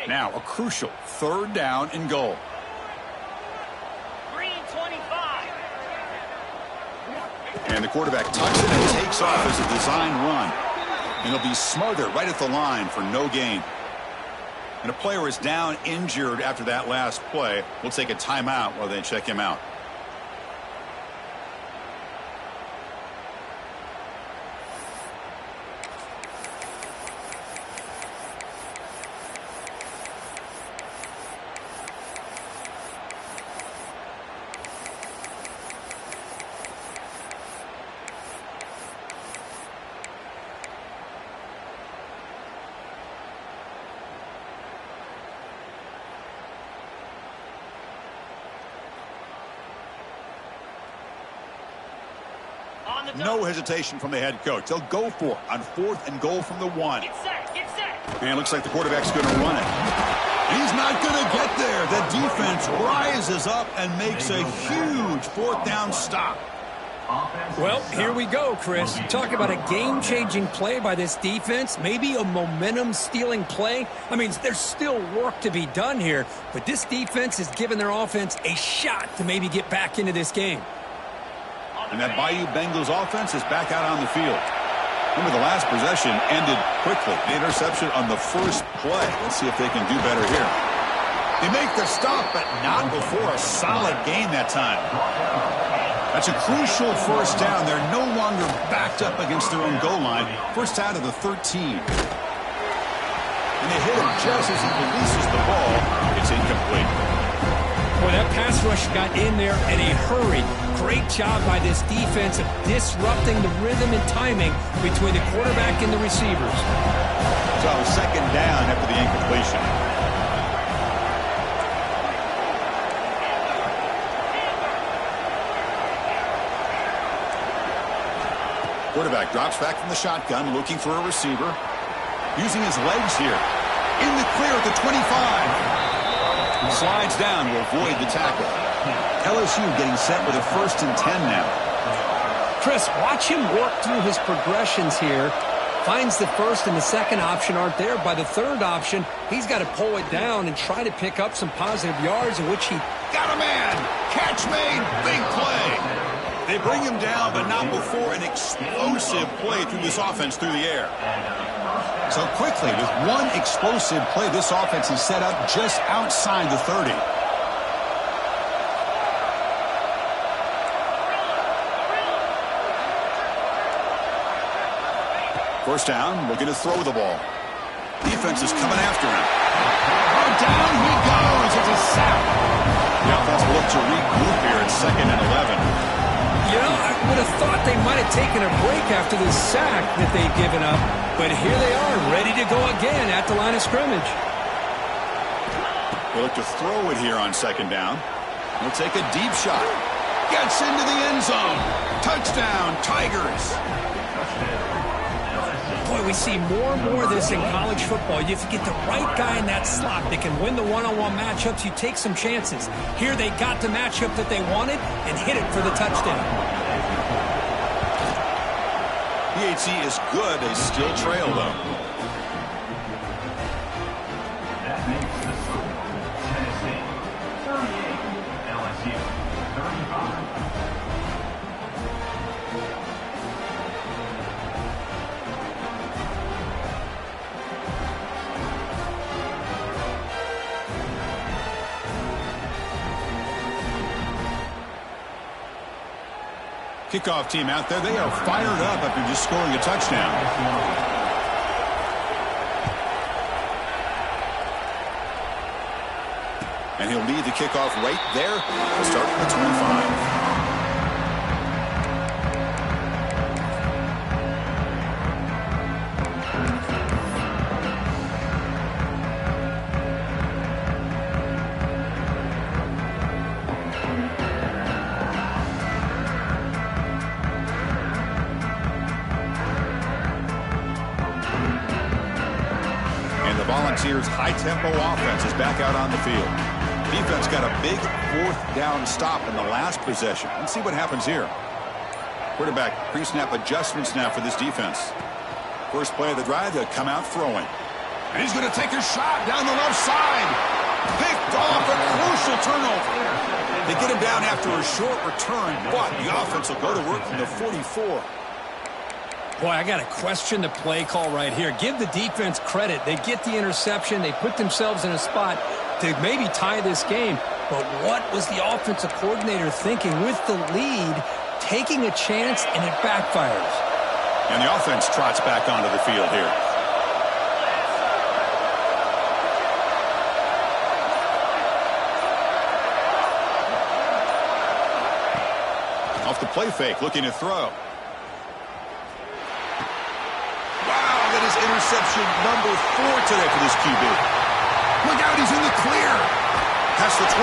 Now a crucial 3rd down and goal. Green 25. And the quarterback tucks it and takes off as a design run. And he'll be smothered right at the line for no gain. And a player is down injured after that last play. We'll take a timeout while they check him out. No hesitation from the head coach. They'll go for it on 4th and goal from the 1. Get set, get set. And it looks like the quarterback's going to run it. He's not going to get there. The defense rises up and makes a huge 4th down stop. Well, here we go, Chris. Talk about a game-changing play by this defense, maybe a momentum-stealing play. I mean, there's still work to be done here, but this defense has given their offense a shot to maybe get back into this game. And that Bayou Bengals offense is back out on the field. Remember, the last possession ended quickly. The interception on the first play. Let's see if they can do better here. They make the stop, but not before a solid gain that time. That's a crucial 1st down. They're no longer backed up against their own goal line. 1st out of the 13. And they hit him just as he releases the ball. It's incomplete. Boy, that pass rush got in there in a hurry. Great job by this defense of disrupting the rhythm and timing between the quarterback and the receivers. So 2nd down after the incompletion. Quarterback drops back from the shotgun, looking for a receiver. Using his legs here. In the clear at the 25. Slides down to avoid the tackle. LSU getting set with a 1st and 10 now. Chris, watch him work through his progressions here. Finds the 1st and the 2nd option aren't there. By the 3rd option, he's got to pull it down and try to pick up some positive yards in which he got a man. Catch made. Big play. They bring him down, but not before an explosive play through this offense through the air. So quickly, with one explosive play, this offense is set up just outside the 30. First down, looking to throw the ball. Defense is coming after him. Down he goes. It's a sack. The offense will look to regroup here at 2nd and 11. You know, I would have thought they might have taken a break after the sack that they've given up, but here they are, ready to go again at the line of scrimmage. They look to throw it here on 2nd down. He'll take a deep shot. Gets into the end zone. Touchdown, Tigers. Boy, we see more and more of this in college football. If you get the right guy in that slot that can win the one-on-one matchups, you take some chances. Here they got the matchup that they wanted and hit it for the touchdown. PHC is good. They still trail, though. That makes the score. Tennessee 38, LSU 35. Kickoff team out there. They are fired up after just scoring a touchdown. And he'll lead the kickoff right there to start from the 25. Volunteers' high-tempo offense is back out on the field. Defense got a big fourth down stop in the last possession. Let's see what happens here. Quarterback pre-snap adjustments now for this defense. First play of the drive, they'll come out throwing. And he's going to take a shot down the left side. Picked off, a crucial turnover. They get him down after a short return, but the offense will go to work from the 44. Boy, I got to question the play call right here. Give the defense credit. They get the interception. They put themselves in a spot to maybe tie this game. But what was the offensive coordinator thinking with the lead, taking a chance, and it backfires? And the offense trots back onto the field here. Off the play fake, looking to throw. Interception number 4 today for this QB. Look out, he's in the clear. Past the 20.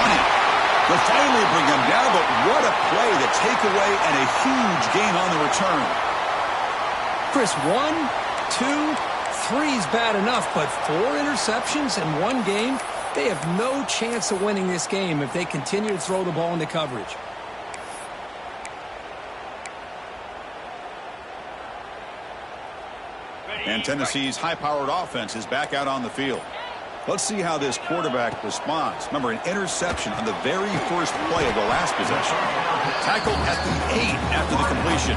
They'll finally bring him down, but what a play, the takeaway, and a huge gain on the return. Chris, 1, 2, 3 is bad enough, but 4 interceptions in one game, they have no chance of winning this game if they continue to throw the ball into coverage. And Tennessee's high-powered offense is back out on the field. Let's see how this quarterback responds. Remember, an interception on the very first play of the last possession. Tackled at the 8 after the completion.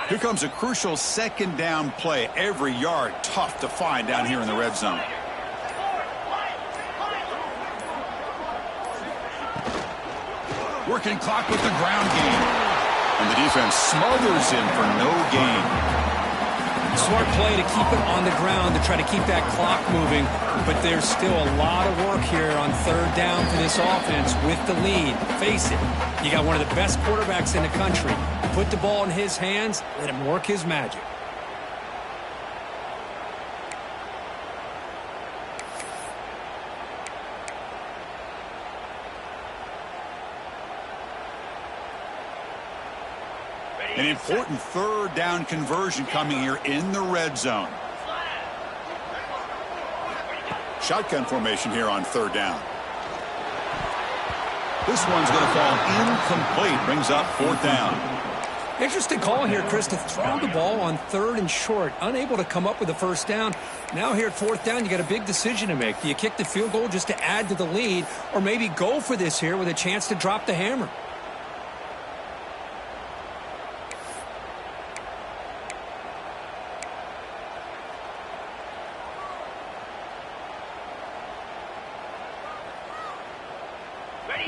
Here comes a crucial second down play. Every yard tough to find down here in the red zone. Working clock with the ground game. And the defense smothers him for no gain. Smart play to keep it on the ground to try to keep that clock moving. But there's still a lot of work here on third down for this offense with the lead. Face it, you got one of the best quarterbacks in the country. Put the ball in his hands, let him work his magic. An important third down conversion coming here in the red zone. Shotgun formation here on third down. This one's going to fall incomplete. Brings up fourth down. Interesting call here, Chris, to throw the ball on third and short. Unable to come up with a first down. Now here at fourth down, you got a big decision to make. Do you kick the field goal just to add to the lead, or maybe go for this here with a chance to drop the hammer?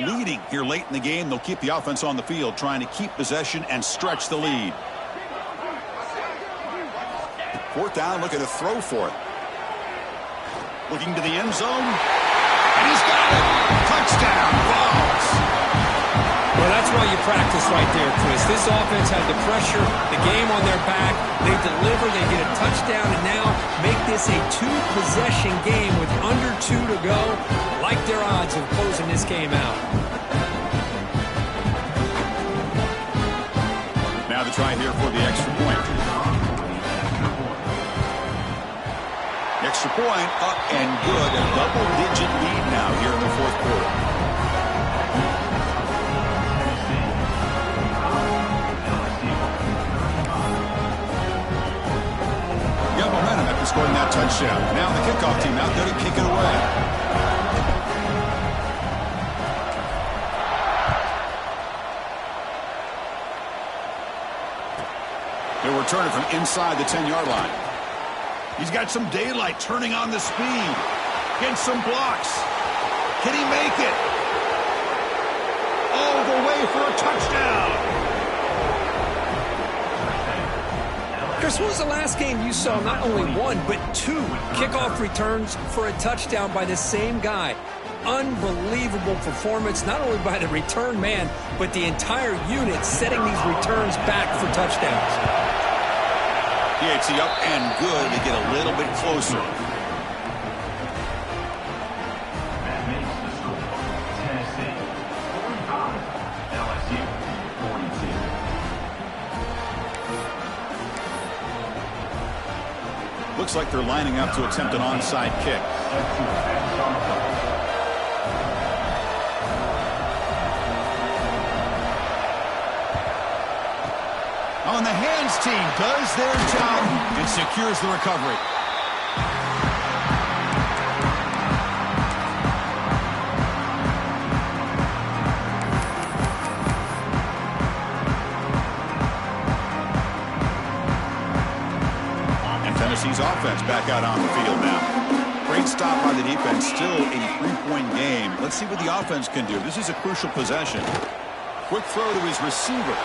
Leading here late in the game, they'll keep the offense on the field, trying to keep possession and stretch the lead. Fourth down, looking to throw for it. Looking to the end zone, and he's got it. Touchdown, Vols. Well, that's why you practice right there, Chris. This offense had the pressure, the game on their back. They deliver, they get a touchdown, and now make this a two-possession game with under 2 to go. Like their odds of closing this game out. Now to try here for the extra point. Extra point up and good. A double-digit lead now here in the fourth quarter. Got momentum after scoring that touchdown. Now the kickoff team out there to kick it away. They'll return it from inside the 10-yard line. He's got some daylight, turning on the speed. against some blocks. Can he make it? All the way for a touchdown. Chris, when was the last game you saw not only one, but two kickoff returns for a touchdown by the same guy? Unbelievable performance, not only by the return man, but the entire unit setting these returns back for touchdowns. PAT up and good to get a little bit closer. That makes the score. Tennessee 45, LSU 42. Looks like they're lining up to attempt an onside kick. On the hands team does their job and secures the recovery. And Tennessee's offense back out on the field now. Great stop by the defense, still a 3-point game. Let's see what the offense can do. This is a crucial possession. Quick throw to his receiver.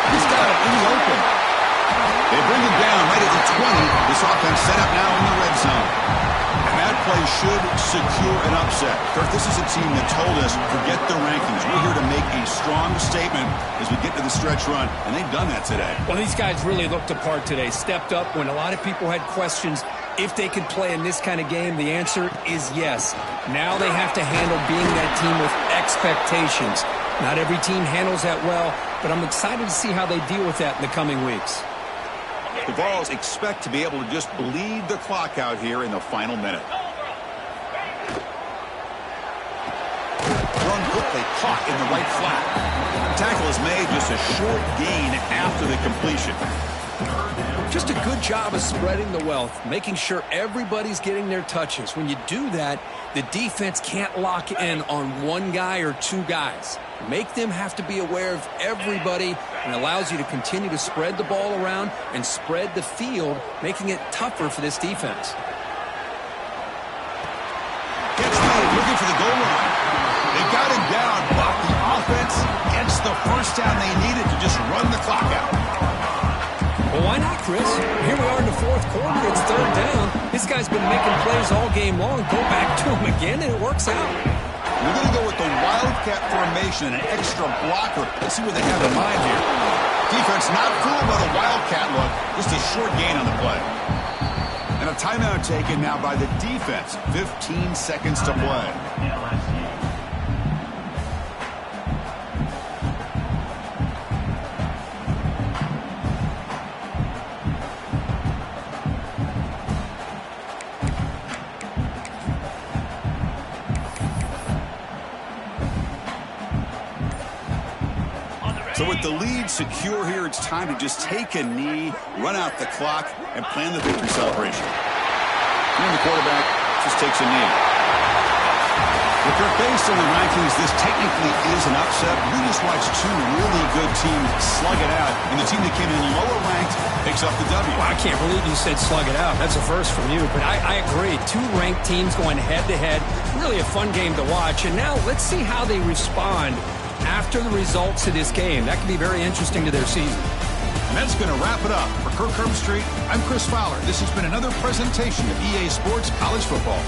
He's got it in the open. They bring him down right at the 20. This offense set up now in the red zone. And that play should secure an upset. Kirk, this is a team that told us, forget the rankings. We're here to make a strong statement as we get to the stretch run, and they've done that today. Well, these guys really looked apart today, stepped up when a lot of people had questions if they could play in this kind of game. The answer is yes. Now they have to handle being that team with expectations. Not every team handles that well, but I'm excited to see how they deal with that in the coming weeks. The Vols expect to be able to just bleed the clock out here in the final minute. Run quickly, caught in the right flat. Tackle is made, just a short gain after the completion. Just a good job of spreading the wealth, making sure everybody's getting their touches. When you do that, the defense can't lock in on one guy or two guys. Make them have to be aware of everybody, and allows you to continue to spread the ball around and spread the field, making it tougher for this defense. Gets made, looking for the goal line. They got him down, but the offense gets the first down they needed to just run the clock out. Well, why not, Chris? Here we are in the fourth quarter. It's third down. This guy's been making plays all game long. Go back to him again, and it works out. We're going to go with the Wildcat formation and an extra blocker. Let's see what they have in mind here. Defense not fooled by the Wildcat look. Just a short gain on the play. And a timeout taken now by the defense. 15 seconds to play. So with the lead secure here, it's time to just take a knee, run out the clock, and plan the victory celebration. And the quarterback just takes a knee. Because based on the rankings, this technically is an upset. We just watched two really good teams slug it out, and the team that came in lower ranked picks up the W. Well, I can't believe you said slug it out. That's a first from you, but I agree. Two ranked teams going head-to-head. Really a fun game to watch. And now let's see how they respond after the results of this game. That can be very interesting to their season. And that's going to wrap it up. For Kirk Herbstreit, I'm Chris Fowler. This has been another presentation of EA Sports College Football.